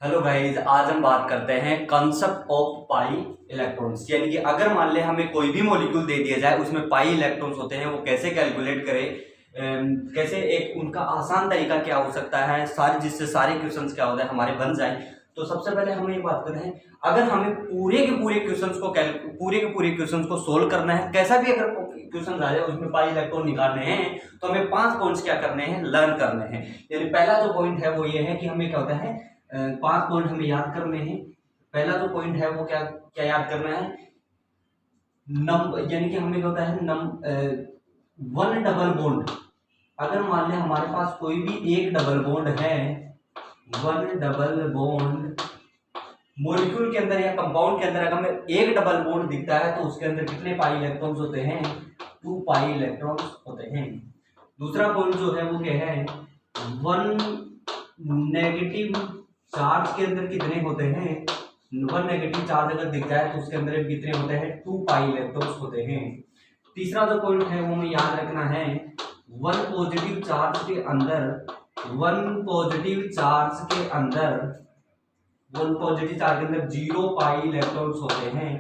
Hello guys, आज हम बात करते हैं कॉन्सेप्ट ऑफ पाई इलेक्ट्रॉन्स। यानी कि अगर मान ले हमें कोई भी मॉलिक्यूल दे दिया जाए, उसमें पाई इलेक्ट्रॉन्स होते हैं, वो कैसे कैलकुलेट करें, कैसे एक उनका आसान तरीका क्या हो सकता है, सारे जिससे सारे क्वेश्चंस क्या होता है हमारे बन जाए। तो सबसे पहले हमें ये बात करते हैं, अगर हमें पूरे के पूरे क्वेश्चंस को सोल्व करना है, कैसा भी अगर क्वेश्चन आ जाए उसमें पाई इलेक्ट्रॉन निकालने हैं, तो हमें 5 पॉइंट्स क्या करने हैं, लर्न करने हैं। यानी पहला जो पॉइंट है वो ये है कि हमें क्या होता है, 5 पॉइंट हमें याद करने हैं। पहला जो पॉइंट है वो क्या क्या याद करना है, नंबर, यानी कि हमें क्या होता है वन डबल बॉन्ड। अगर मान लें हमारे पास कोई भी एक डबल बॉन्ड है, वन डबल बॉन्ड मॉलिक्यूल के अंदर या कंपाउंड के अंदर अगर हमें एक डबल बॉन्ड दिखता है, तो उसके अंदर कितने पाई इलेक्ट्रॉन्स होते हैं, 2 पाई इलेक्ट्रॉन्स होते हैं। दूसरा पॉइंट जो है वो क्या है, वन नेगेटिव चार्ज के अंदर कितने होते हैं, वन नेगेटिव चार्ज अगर दिख जाए तो उसके अंदर कितने होते हैं, 2 पाई इलेक्ट्रॉन्स होते हैं। तीसरा जो पॉइंट है वो हमें याद रखना है, वन पॉजिटिव चार्ज के अंदर वन पॉजिटिव चार्ज के अंदर वन पॉजिटिव चार्ज के अंदर 0 पाई इलेक्ट्रॉन्स होते हैं।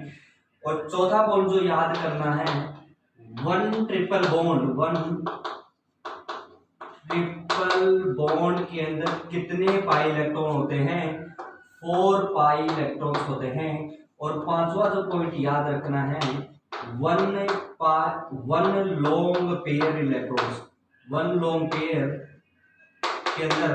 और चौथा पॉइंट जो याद करना है, वन ट्रिपल बॉन्ड के अंदर कितने पाई इलेक्ट्रॉन होते हैं, 4 पाई इलेक्ट्रॉन्स होते हैं। और पांचवा जो पॉइंट याद रखना है, one long pair electrons, one long pair के अंदर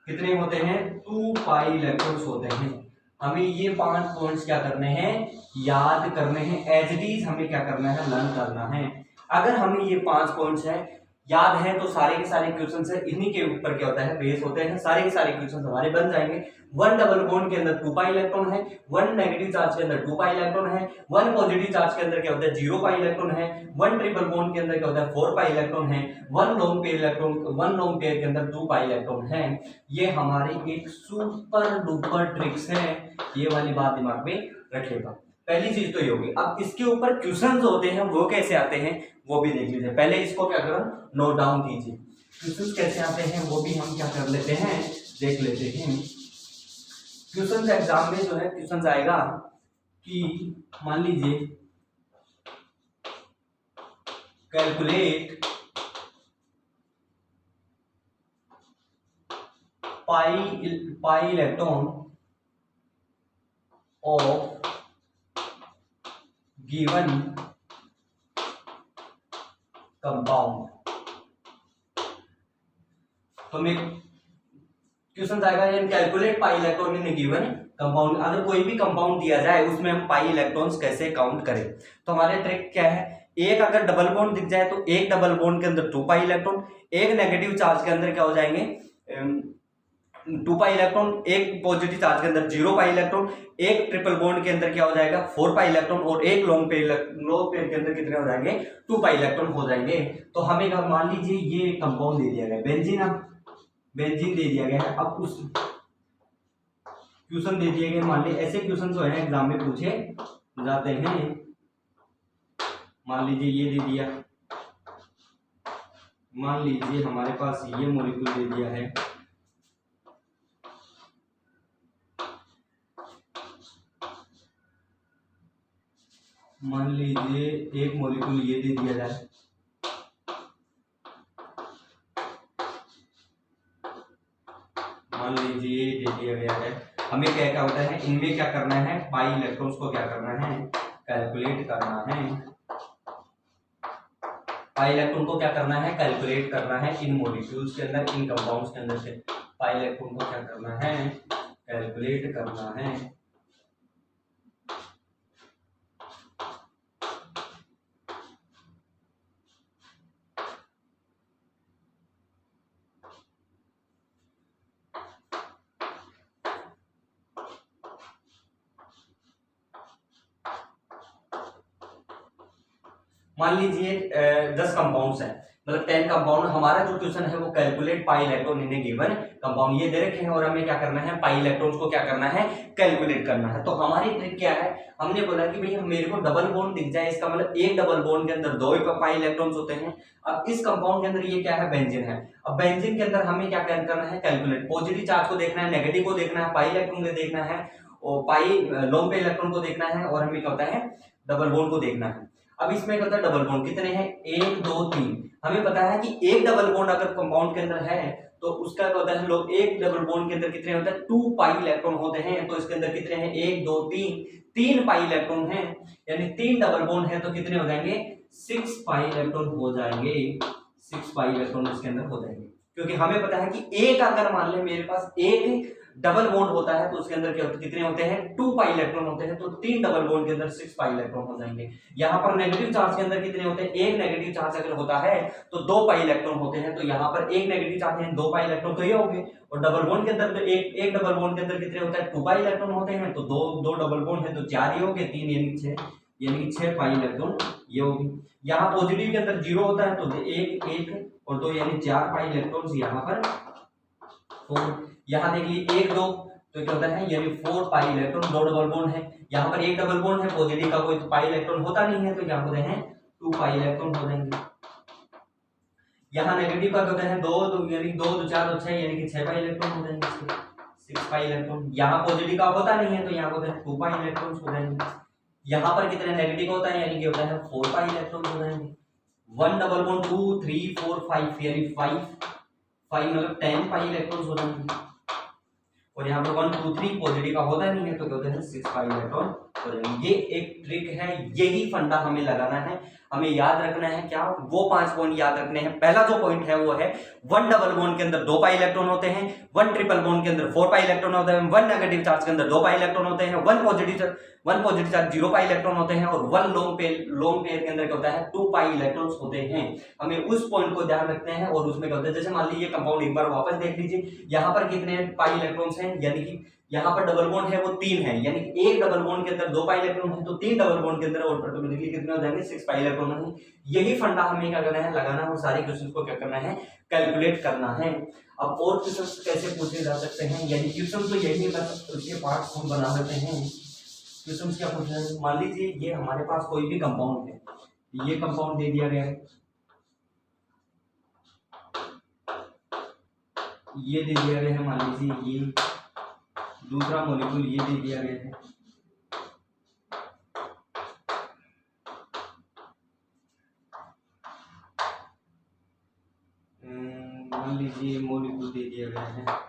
कितने होते हैं, 2 पाई इलेक्ट्रॉन्स होते हैं। हमें ये 5 पॉइंट्स क्या करने हैं, याद करने हैं, एज इट इज हमें क्या करना है, लर्न करना है। अगर हमें ये 5 पॉइंट्स है याद है, तो सारे के सारे क्वेश्चन है इन्हीं के ऊपर क्या होता है, बेस होते हैं। सारे के सारे क्वेश्चन हमारे बन जाएंगे। वन डबल बॉन्ड के अंदर 2 पाई इलेक्ट्रॉन है, वन नेगेटिव चार्ज के अंदर 2 पाई इलेक्ट्रॉन है, वन पॉजिटिव चार्ज के अंदर क्या होता है, 0 पाई इलेक्ट्रॉन है, वन ट्रिपल बॉन्ड के अंदर क्या होता है, 4 पाई इलेक्ट्रॉन है, वन लॉन्ग पेयर के अंदर 2 पाई इलेक्ट्रॉन है। ये हमारी एक सुपर डुपर ट्रिक्स है, ये वाली बात दिमाग में रखिएगा। पहली चीज तो ये होगी। अब इसके ऊपर क्वेश्चन होते हैं वो कैसे आते हैं वो भी देख लीजिए। पहले इसको क्या करो, नोट डाउन कीजिए, क्वेश्चन कैसे आते हैं वो भी हम क्या कर लेते हैं, देख लेते हैं। क्वेश्चन एग्जाम में जो है क्वेश्चन आएगा कि मान लीजिए calculate pi electron of given compound. तो मैं क्वेश्चन आएगा, calculate pi electron in given compound. अगर कोई भी कंपाउंड दिया जाए उसमें हम पाई इलेक्ट्रॉन्स कैसे काउंट करें। तो हमारे ट्रिक क्या है, एक अगर डबल बॉन्ड दिख जाए तो एक डबल बॉन्ड के अंदर 2 पाई इलेक्ट्रॉन, एक नेगेटिव चार्ज के अंदर क्या हो जाएंगे, 2 पाई इलेक्ट्रॉन, एक पॉजिटिव चार्ज के अंदर 0 पाई इलेक्ट्रॉन, एक ट्रिपल बॉन्ड के अंदर क्या हो जाएगा, 4 पाई इलेक्ट्रॉन, और एक लॉन्ग पेयर के अंदर कितने हो जाएंगे, 2 पाई इलेक्ट्रॉन हो जाएंगे। तो हमें मान लीजिए ये कंपाउंड दे दिया गया बेंजीन दे दिया गया है। अब उस क्वेश्चन दे दिए गए, मान लीजिए ऐसे क्वेश्चन जो है एग्जाम में पूछे जाते हैं। मान लीजिए ये दे दिया, मान लीजिए हमारे पास ये मॉलिक्यूल दे दिया है, मान लीजिए एक मॉलिक्यूल ये दे दिया जाए, मान लीजिए दे दिया गया है। हमें क्या क्या होता है, इनमें क्या करना है, पाई इलेक्ट्रॉन्स को क्या करना है, कैलकुलेट करना है। पाई इलेक्ट्रॉन को क्या करना है, कैलकुलेट करना है इन मॉलिक्यूल्स के अंदर, इन कंपाउंड्स के अंदर से पाई इलेक्ट्रॉन को क्या करना है, कैलकुलेट करना है। मान लीजिए 10 कंपाउंड्स हैं, मतलब 10 कंपाउंड। हमारा जो क्वेश्चन है वो calculate pi electron in A given compound, ये दे रखे हैं और हमें क्या करना है, पाई इलेक्ट्रॉन्स को क्या करना है, कैलकुलेट करना है। तो हमारी ट्रिक क्या है, हमने बोला कि भाई मेरे को डबल बॉन्ड दिख जाए, इसका मतलब एक डबल बॉन्ड के अंदर 2 पाई इलेक्ट्रॉन्स होते हैं। अब इस कंपाउंड के अंदर ये क्या है, बेंजीन है। अब बेंजीन के अंदर हमें क्या करना है, कैलकुलेट पॉजिटिव चार्ज को देखना है, नेगेटिव को देखना है, पाई इलेक्ट्रॉन को देखना है और पाई लोन पे इलेक्ट्रॉन को देखना है, और हमें क्या होता है, डबल बॉन्ड को देखना है। अब इसमें क्या होता है, डबल बॉन्ड कितने हैं, 1 2 3। हमें पता है कि एक डबल बॉन्ड अगर कंपाउंड के अंदर है तो उसका क्या होता है, लोग एक डबल बॉन्ड के अंदर कितने होते हैं, 2 पाई इलेक्ट्रॉन होते हैं। तो इसके अंदर कितने हैं, 1 2 3 पाई इलेक्ट्रॉन है, यानी 3 डबल बॉन्ड है तो कितने हो जाएंगे, 6 पाई इलेक्ट्रॉन हो जाएंगे। 6 पाई इलेक्ट्रॉन इसके अंदर हो जाएंगे, क्योंकि हमें पता है कि एक अगर मान ले मेरे पास एक डबल बॉन्ड होता है तो उसके अंदर क्या कितने होते हैं, 2 पाई इलेक्ट्रॉन होते हैं। तो 3 डबल बॉन्ड के अंदर 6 पाई इलेक्ट्रॉन हो जाएंगे। यहाँ पर नेगेटिव चार्ज के अंदर कितने होते हैं, एक नेगेटिव चार्ज अगर होता है तो 2 पाई इलेक्ट्रॉन होते हैं। तो यहाँ पर एक नेगेटिव चार्ज है, 2 पाई इलेक्ट्रॉन तो ये हो गए। और डबल बॉन्ड के अंदर तो एक डबल बॉन्ड के अंदर कितने होता है, 2 पाई इलेक्ट्रॉन होते हैं। तो दो डबल बॉन्ड है तो 4 ही हो गए, 3 यानी 6 पाई इलेक्ट्रॉन ये होगी। यहाँ पॉजिटिव के अंदर 0 होता है तो एक और 2 यानी 4 पाई इलेक्ट्रॉन यहाँ पर 4। यहाँ देखिए 1 2 तो क्या होता है, यानी 4 पाई इलेक्ट्रॉन, 2 डबल बॉन्ड है। यहाँ पर एक डबल बॉन्ड है, पॉजिटिव का कोई पाई इलेक्ट्रॉन होता नहीं है तो क्या होते हैं, 2 पाई इलेक्ट्रॉन हो जाएंगे। यहाँ नेगेटिव का होता है 2 यानी 2 2 4 6 यानी कि 6 पाई इलेक्ट्रॉन हो जाएंगे, 6 पाई इलेक्ट्रॉन। यहाँ पॉजिटिव का होता नहीं है तो यहाँ होते हैं 2 पाई इलेक्ट्रॉन हो जाएंगे। यहाँ पर कितने नेगेटिव होता है, यानी कि होता है 4 पाई इलेक्ट्रॉन हो जाएंगे। 1 डबल बॉन्ड 2 3 4 5 यानी 5 मतलब 10 पाई इलेक्ट्रॉन हो जाएंगे। और यहाँ पर 1 2 3 पॉजिटिव का होता नहीं है तो क्या होता है, 6 पाई इलेक्ट्रॉन हो जाएंगे। ये एक ट्रिक है, यही फंडा हमें लगाना है, हमें याद रखना है क्या, वो 5 पॉइंट याद रखने हैं। पहला जो पॉइंट है वो है 1 डबल बॉन्ड के अंदर 2 पाई इलेक्ट्रॉन होते हैं, 1 ट्रिपल बॉन्ड के अंदर 4 पाई इलेक्ट्रॉन होते हैं, 1 नेगेटिव चार्ज के अंदर 2 पाई इलेक्ट्रॉन होते हैं, 1 पॉजिटिव चार्ज 0 पाई इलेक्ट्रॉन होते हैं, और 1 लोन पेयर के अंदर क्या होता है, 2 पाई इलेक्ट्रॉन्स होते हैं। हमें उस पॉइंट को ध्यान रखते हैं। और उसमें क्या होता है, जैसे मान लीजिए कंपाउंड एक बार वापस देख लीजिए, यहाँ पर कितने पाई इलेक्ट्रॉन्स हैं, यानी कि यहाँ पर डबल बॉन्ड है वो 3 है, यानी कि एक डबल बॉन्ड के अंदर 2 पाई इलेक्ट्रॉन है तो 3 डबल बॉन्ड के अंदर ऑटोमेटिकली कितने हो जाएंगे, 6 पाई इलेक्ट्रॉन है। यही फंडा हमें क्या करना है, लगाना है, और सारे क्वेश्चंस को क्या करना है, कैलकुलेट करना है। अब और क्वेश्चंस कैसे पूछे जा सकते हैं, यानी क्वेश्चन तो यही है, बस उसके पार्ट्स हम बना लेते हैं। क्वेश्चंस क्या पूछे हैं, मान लीजिए ये हमारे पास कोई भी कंपाउंड है, ये कंपाउंड दे दिया गया है, ये दे दिया गया है, मान लीजिए ये दूसरा मॉलिक्यूल ये दे दिया गया है, मान लीजिए मॉलिक्यूल दे दिया गया है,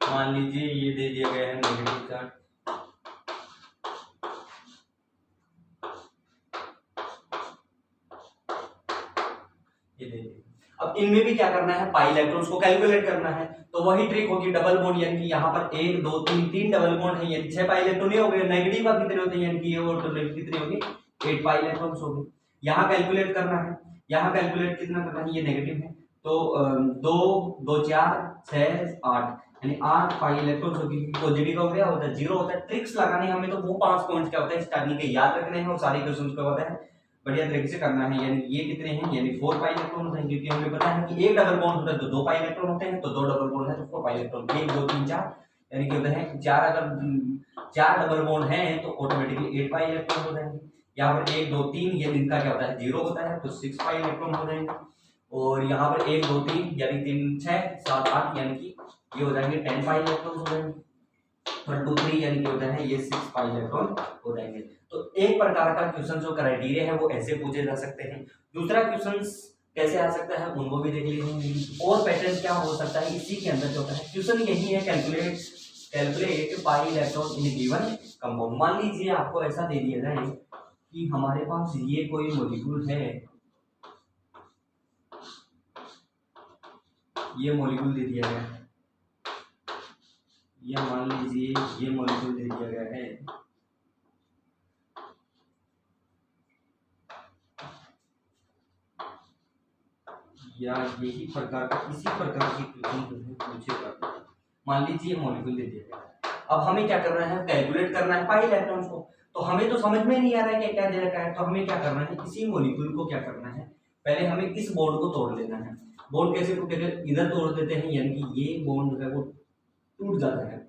मान लीजिए ये दे दिया गया है नेगेटिव चार्ज, ये दे दिया। अब इनमें भी क्या करना है, पाई इलेक्ट्रॉन्स को कैलकुलेट करना है। तो वही ट्रिक होगी, डबल बॉन्ड, यानी कि यहाँ पर 1 2 3 डबल बॉन्ड है, यानी 6 पाई इलेक्ट्रॉन ही हो गए। नेगेटिव का कितने होते हैं, यानी कि ये और कितने होंगे, 8 पाई इलेक्ट्रॉन्स हो गए। यहाँ कैलकुलेट करना है, यहाँ कैलकुलेट कितना करना है, ये नेगेटिव है तो 2 2 4 6 8 यानी 8 पाई इलेक्ट्रॉन्स होगी। पॉजिटिव का क्या होता है, 0 होता है। ट्रिक्स लगाने हमें तो वो 5 पॉइंट्स क्या होता है, स्टार्टिंग के याद रखने हैं और सारे क्वेश्चंस को होता है बढ़िया तरीके से करना है। यानी ये कितने हैं, यानी 4 पाई इलेक्ट्रॉन होते हैं, क्योंकि हमें पता है कि एक डबल बॉन्ड होता है तो 2 पाई इलेक्ट्रॉन होते हैं, तो 2 डबल बॉन्ड है तो 4 पाई इलेक्ट्रॉन, 1 2 3 4 यानी कि होते हैं 4। अगर 4 डबल बॉन्ड है तो ऑटोमेटिकली 8 पाई इलेक्ट्रॉन हो जाएंगे। यहाँ पर 1 2 3 ये इनका क्या होता है, 0 होता है तो 6 पाई इलेक्ट्रॉन हो जाएंगे। और यहाँ पर 1 2 3 यानी 3 6 7 8 यानी कि ये हो जाएंगे 10 पाई इलेक्ट्रॉन हो जाएंगे। 1 2 3 यानी कि होता है ये 6 पाई इलेक्ट्रॉन हो जाएंगे। तो एक प्रकार का क्वेश्चन जो क्राइटेरिया है वो ऐसे पूछे जा सकते हैं। दूसरा क्वेश्चन कैसे आ सकता है उनको भी देख लीजिए। और पैटर्न क्या हो सकता है इसी के अंदर जो होता है, क्वेश्चन यही है, calculate pi electron in given compound. मान लीजिए आपको ऐसा दे दिया जाए कि हमारे पास ये कोई मॉलिक्यूल है, ये मॉलिक्यूल दे दिया गया है, ये मान लीजिए ये मॉलिक्यूल दे दिया गया है, या यही प्रकार का इसी प्रकार की क्वेश्चन पूछेगा। मान लीजिए मॉलिक्यूल दे दिया गया, अब हमें क्या करना है, कैलकुलेट करना है पाई इलेक्ट्रॉन्स को। तो हमें तो समझ में नहीं आ रहा है कि क्या दे रखा है, तो हमें क्या करना है, इसी मॉलिक्यूल को क्या करना है, पहले हमें इस बॉन्ड को तोड़ लेना है। बॉन्ड कैसे टूटेगा, इधर तोड़ देते हैं, यानी कि ये बॉन्ड जो है वो टूट जाता है।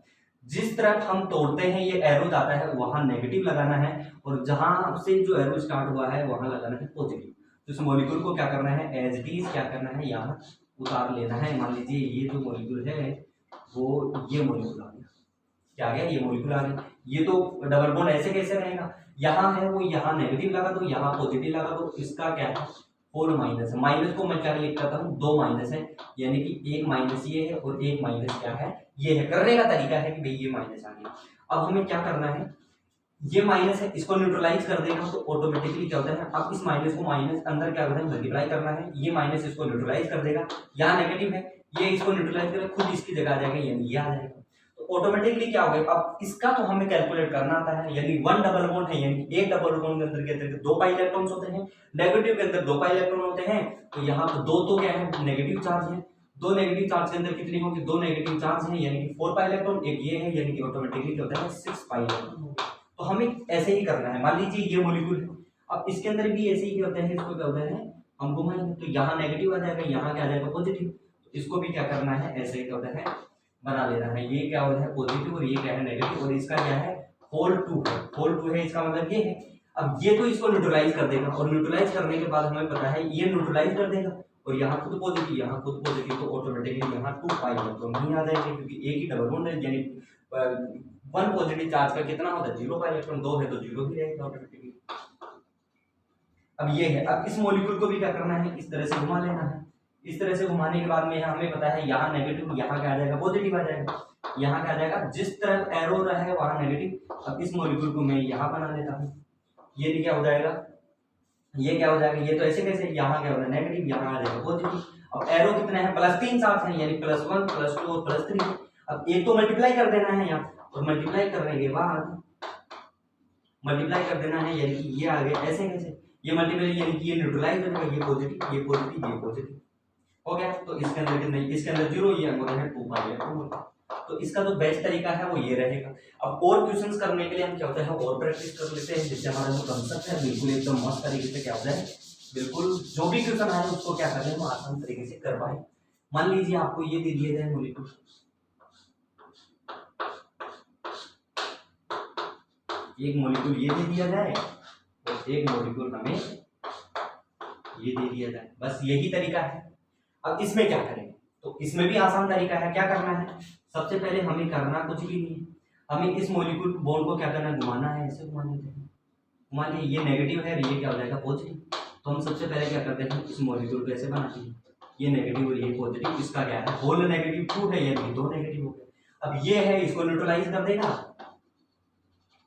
जिस तरफ हम तोड़ते हैं ये एरो जाता है वहां नेगेटिव लगाना है, और जहां से जो एरो स्टार्ट हुआ है वहां लगाना है पॉजिटिव। तो इस मॉलिक्यूल को क्या करना है, एज इट इज क्या करना है, यहाँ उतार लेना है। मान लीजिए ये जो मॉलिक्यूल है वो ये मॉलिक्यूल आ गया, क्या आ गया, ये मॉलिक्यूल आ गया। ये तो डबल बॉन्ड ऐसे कैसे रहेगा, यहाँ है वो यहाँ नेगेटिव लगा दो, यहाँ पॉजिटिव लगा दो, इसका क्या है फोर माइनस है। माइनस को मैं क्या लिख करता हूँ, दो माइनस है, यानी कि एक माइनस ये है और एक माइनस क्या है ये है। करने का तरीका है कि भाई ये माइनस आ गया। अब हमें क्या करना है, ये माइनस है इसको न्यूट्रलाइज कर देगा तो ऑटोमेटिकली क्या होता है, अब इस माइनस को माइनस अंदर क्या करना है मल्टीप्लाई करना है, ये माइनस इसको न्यूट्रलाइज कर देगा, यहाँ नेगेटिव है ये इसको न्यूट्रलाइज करेगा, खुद इसकी जगह आ जाएगा यानी ये आ जाएगा। तो ऑटोमेटिकली क्या हो गया, अब इसका तो हमें कैलकुलेट करना आता है, यानी वन डबल बॉन्ड है, यानी एक डबल बॉन्ड के अंदर के दो पाई इलेक्ट्रॉन्स होते हैं, नेगेटिव के अंदर दो पाई इलेक्ट्रॉन होते हैं। तो यहाँ पर दो तो क्या है नेगेटिव चार्ज है, दो नेगेटिव चार्ज के अंदर कितनी होगी, दो नेगेटिव चार्ज है यानी कि 4 पाई इलेक्ट्रॉन, एक ये है यानी कि ऑटोमेटिकली क्या होता है 6 पाई इलेक्ट्रॉन। तो हमें ऐसे ही करना है। मान लीजिए ये मॉलिक्यूल है, अब इसके अंदर भी ऐसे ही होता है, इसको क्या होता है हम घुमाएंगे तो यहाँ नेगेटिव आ जाएगा, यहाँ क्या आ जाएगा पॉजिटिव। तो इसको भी क्या करना है ऐसे ही क्या होता है बना लेना है, ये क्या होता है पॉजिटिव और ये क्या है नेगेटिव, और इसका क्या है होल 2 है, होल 2 है इसका मतलब ये है। अब ये तो इसको न्यूट्रलाइज कर देगा, और न्यूट्रलाइज करने के बाद हमें पता है ये न्यूट्रलाइज कर देगा, और यहाँ खुद पॉजिटिव यहाँ खुद पॉजिटिव, तो ऑटोमेटिकली यहाँ 2 पाई इलेक्ट्रॉन नहीं आ जाएंगे, क्योंकि एक ही डबल बॉन्ड है, यानी वन पॉजिटिव चार्ज का कितना होता है 0 पाई इलेक्ट्रॉन, 2 है तो 0 ही रहेगा ऑटोमेटिकली। अब ये है, अब इस मॉलिक्यूल को भी क्या करना है इस तरह से घुमा लेना है। इस तरह से घुमाने के बाद में हमें पता है यहाँ नेगेटिव, यहाँ क्या आ जाएगा पॉजिटिव आ जाएगा, यहाँ क्या आ जाएगा जिस तरफ एरो रहा है वहां नेगेटिव। अब इस मॉलिक्यूल को मैं यहाँ बना लेता हूँ, ये भी क्या हो जाएगा, ये क्या हो जाएगा, ये तो ऐसे कैसे, यहाँ क्या होगा नेगेटिव, यहाँ आ जाएगा पॉजिटिव। अब एरो कितने हैं +3 चार्ज है, यानी +1 +2 और +3। अब एक तो मल्टीप्लाई कर देना है यहाँ, और मल्टीप्लाई करने के बाद मल्टीप्लाई कर देना है, यानी कि ये आ गया ऐसे कैसे, ये मल्टीप्लाई यानी कि ये न्यूट्रलाइज हो जाएगा, ये पॉजिटिव ये पॉजिटिव ये पॉजिटिव हो गया। तो इसके अंदर कितने, इसके अंदर 0, ये अंदर है 2 पाई इलेक्ट्रॉन। तो इसका जो बेस्ट तरीका है वो ये रहेगा। अब और क्वेश्चंस करने के लिए हम क्या होता है और प्रैक्टिस कर लेते हैं, जिससे हमारा जो कंसेप्ट है बिल्कुल एकदम मस्त तरीके से क्या होता है, बिल्कुल जो भी क्वेश्चन आए उसको क्या कर रहे हैं वो आसान तरीके से कर पाए। मान लीजिए आपको ये दे दिया जाए मॉलिक्यूल, एक मॉलिक्यूल ये दे दिया जाए और एक मॉलिक्यूल हमें ये दे दिया जाए, बस यही तरीका है। अब इसमें क्या करें, तो इसमें भी आसान तरीका है। क्या करना है, सबसे पहले हमें करना कुछ भी नहीं है, हमें इस मॉलिक्यूल बॉन्ड को क्या करना है घुमाना है, ऐसे घुमा लेते हैं। घुमा लिए, ये नेगेटिव है ये क्या हो जाएगा पॉजिटिव। तो हम सबसे पहले क्या करते हैं इस मॉलिक्यूल को ऐसे बनाते हैं, ये नेगेटिव और ये पॉजिटिव, इसका क्या है होल नेगेटिव 2 है, यानी 2 नेगेटिव हो गए। अब ये है इसको न्यूट्रलाइज कर देगा,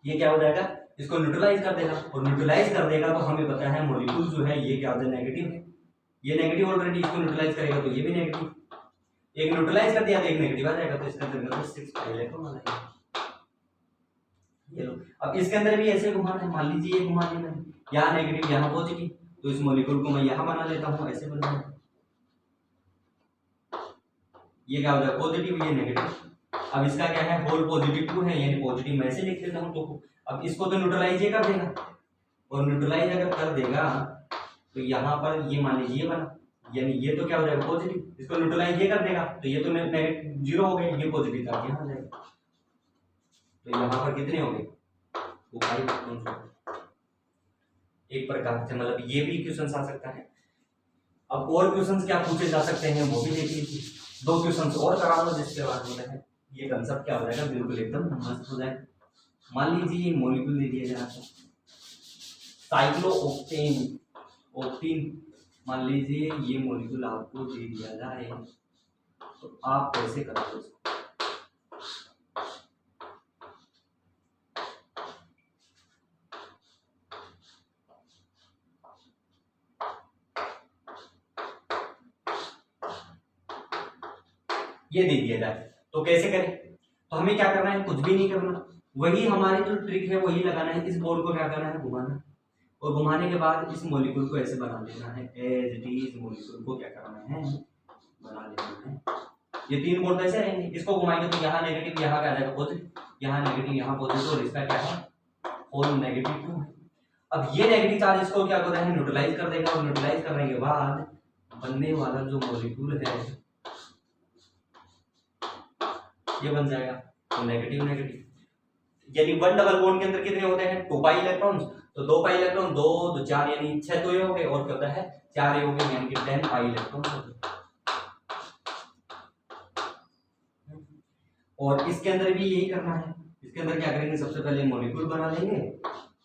ये क्या हो जाएगा इसको न्यूट्रलाइज कर देगा, और न्यूट्रलाइज कर देगा तो हमें पता है मॉलिक्यूल जो है ये क्या होता है नेगेटिव है, ये नेगेटिव ऑलरेडी, इसको न्यूट्रलाइज करेगा तो ये भी नेगेटिव, एक न्यूट्रलाइज कर दिया तो एक नेगेटिव आ जाएगा, तो इसका अंदर 6 पाई इलेक्ट्रॉन आ जाएगा। ये लो, अब इसके अंदर भी ऐसे घुमाना है, मान लीजिए ये घुमा लेना है, यहाँ नेगेटिव यहाँ पॉजिटिव, तो इस मॉलिक्यूल को मैं यहाँ बना लेता हूँ ऐसे बना, ये क्या हो जाएगा पॉजिटिव ये नेगेटिव। अब इसका क्या है होल पॉजिटिव 2 है, यानी पॉजिटिव मैं ऐसे लिख लेता हूँ। तो अब इसको तो न्यूट्रलाइज ये कर देगा, और न्यूट्रलाइज अगर कर देगा तो यहाँ पर ये मान लीजिए बना, यानी ये तो क्या हो जाएगा पॉजिटिव, इसको न्यूट्रलाइज ये कर देगा तो ये तो नेगेटिव 0 हो गए, ये पॉजिटिव था यहाँ आ जाएगा। तो यहाँ पर कितने हो गए वो 5 इलेक्ट्रॉन। एक प्रकार से मतलब ये भी क्वेश्चन आ सकता है। अब और क्वेश्चन क्या पूछे जा सकते हैं वो भी देख लीजिए, 2 क्वेश्चन और करा लो, जिसके बाद होता है ये कंसेप्ट क्या हो जाएगा बिल्कुल एकदम मस्त हो जाएगा। मान लीजिए ये मॉलिक्यूल दे दिया जाए आपको साइक्लोऑक्टेन, ऑक्टीन, मान लीजिए ये मॉलिक्यूल आपको दे दिया जाए तो आप कैसे करोगे इसको। ये दे दिया जाए तो कैसे करें, तो हमें क्या करना है कुछ भी नहीं करना, वही हमारी जो ट्रिक है वही लगाना है, इस बोर्ड को क्या करना है घुमाना, और घुमाने के बाद इस मॉलिक्यूल को ऐसे बना लेना है, एज इट इज मॉलिक्यूल को क्या करना है, बना लेना है। ये 3 बॉन्ड ऐसे रहेंगे, इसको घुमाएंगे तो यहाँ नेगेटिव, यहाँ क्या आ जाएगा पॉजिटिव, यहाँ नेगेटिव, यहाँ पॉजिटिव, और इसका क्या है होल नेगेटिव 2 है। अब ये नेगेटिव चार्ज इसको क्या कर रहे हैं, न्यूट्रलाइज कर देगा, और न्यूट्रलाइज करने के बाद बनने वाला जो मॉलिक्यूल है ये बन जाएगा तो नेगेटिव नेगेटिव। यानी 1 डबल बॉन्ड के अंदर कितने होते हैं, 2 पाई इलेक्ट्रॉन्स, तो 2 पाई इलेक्ट्रॉन 2 2 4 यानी 6 तो ये हो गए, और क्या होता है 4 ये हो गए, यानी कि 10 पाई इलेक्ट्रॉन होते हैं। और इसके अंदर भी यही करना है। इसके अंदर क्या करेंगे, सबसे पहले मॉलिक्यूल बना लेंगे।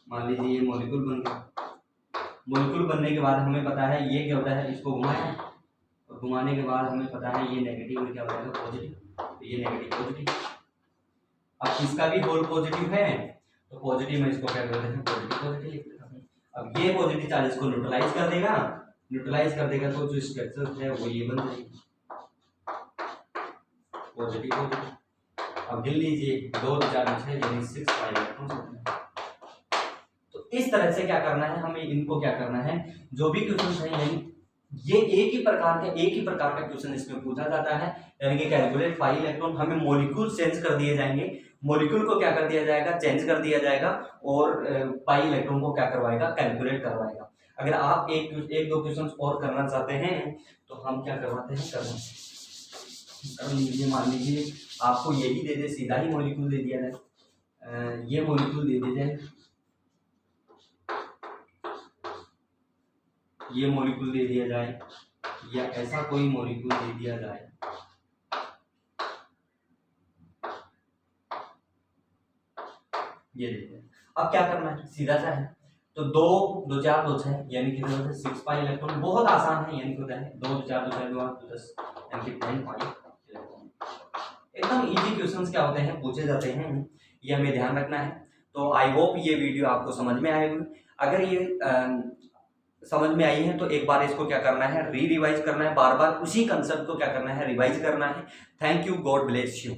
मान लीजिए ये मॉलिक्यूल बन गया। मॉलिक्यूल बनने के बाद हमें पता है ये क्या होता है, इसको घुमाया, और घुमाने के बाद हमें पता है ये नेगेटिव और क्या हो जाएगा पॉजिटिव, तो ये नेगेटिव पॉजिटिव। अब इसका भी होल पॉजिटिव है, तो पॉजिटिव में इसको क्या करते हैं पॉजिटिव पॉजिटिव लिख देते हैं। अब ये पॉजिटिव चार्ज इसको न्यूट्रलाइज कर देगा, न्यूट्रलाइज कर देगा तो जो स्ट्रक्चर है वो ये बन जाएगी पॉजिटिव पॉजिटिव। अब गिन लीजिए 2 4 6 यानी 6 पाई इलेक्ट्रॉन होते हैं। तो इस तरह से क्या करना है, हमें इनको क्या करना है, जो भी क्वेश्चन है यानी ये एक ही प्रकार का क्वेश्चन इसमें पूछा जाता है, यानी कि कैलकुलेट पाई इलेक्ट्रॉन। हमें मॉलिक्यूल चेंज कर दिए जाएंगे, मॉलिक्यूल को क्या कर दिया जाएगा, चेंज कर दिया जाएगा, और पाई इलेक्ट्रॉन को क्या करवाएगा, कैलकुलेट करवाएगा। अगर आप एक दो क्वेश्चन और करना चाहते हैं तो हम क्या करवाते हैं, कर लीजिए। मान लीजिए आपको यही दे दे, सीधा ही मॉलिक्यूल दे दिया जाए, ये मॉलिक्यूल दे दिया जाए, ये मॉलिक्यूल दे दिया जाए, या ऐसा कोई मॉलिक्यूल दे दिया जाए, ये दे दिया। अब क्या करना है, सीधा सा है, तो 2 2 4 2 6 यानी कि 6 पाई इलेक्ट्रॉन। बहुत आसान है, यानी होता है 2 2 4 2 6 2 8 2 10 यानी कि 10 पाई इलेक्ट्रॉन। एकदम इजी क्वेश्चंस क्या होते हैं पूछे जाते हैं, ये हमें ध्यान रखना है। तो आई होप ये वीडियो आपको समझ में आएगी। अगर ये समझ में आई है तो एक बार इसको क्या करना है, रिवाइज करना है, बार बार उसी कंसेप्ट को क्या करना है, रिवाइज करना है। Thank you, God bless you.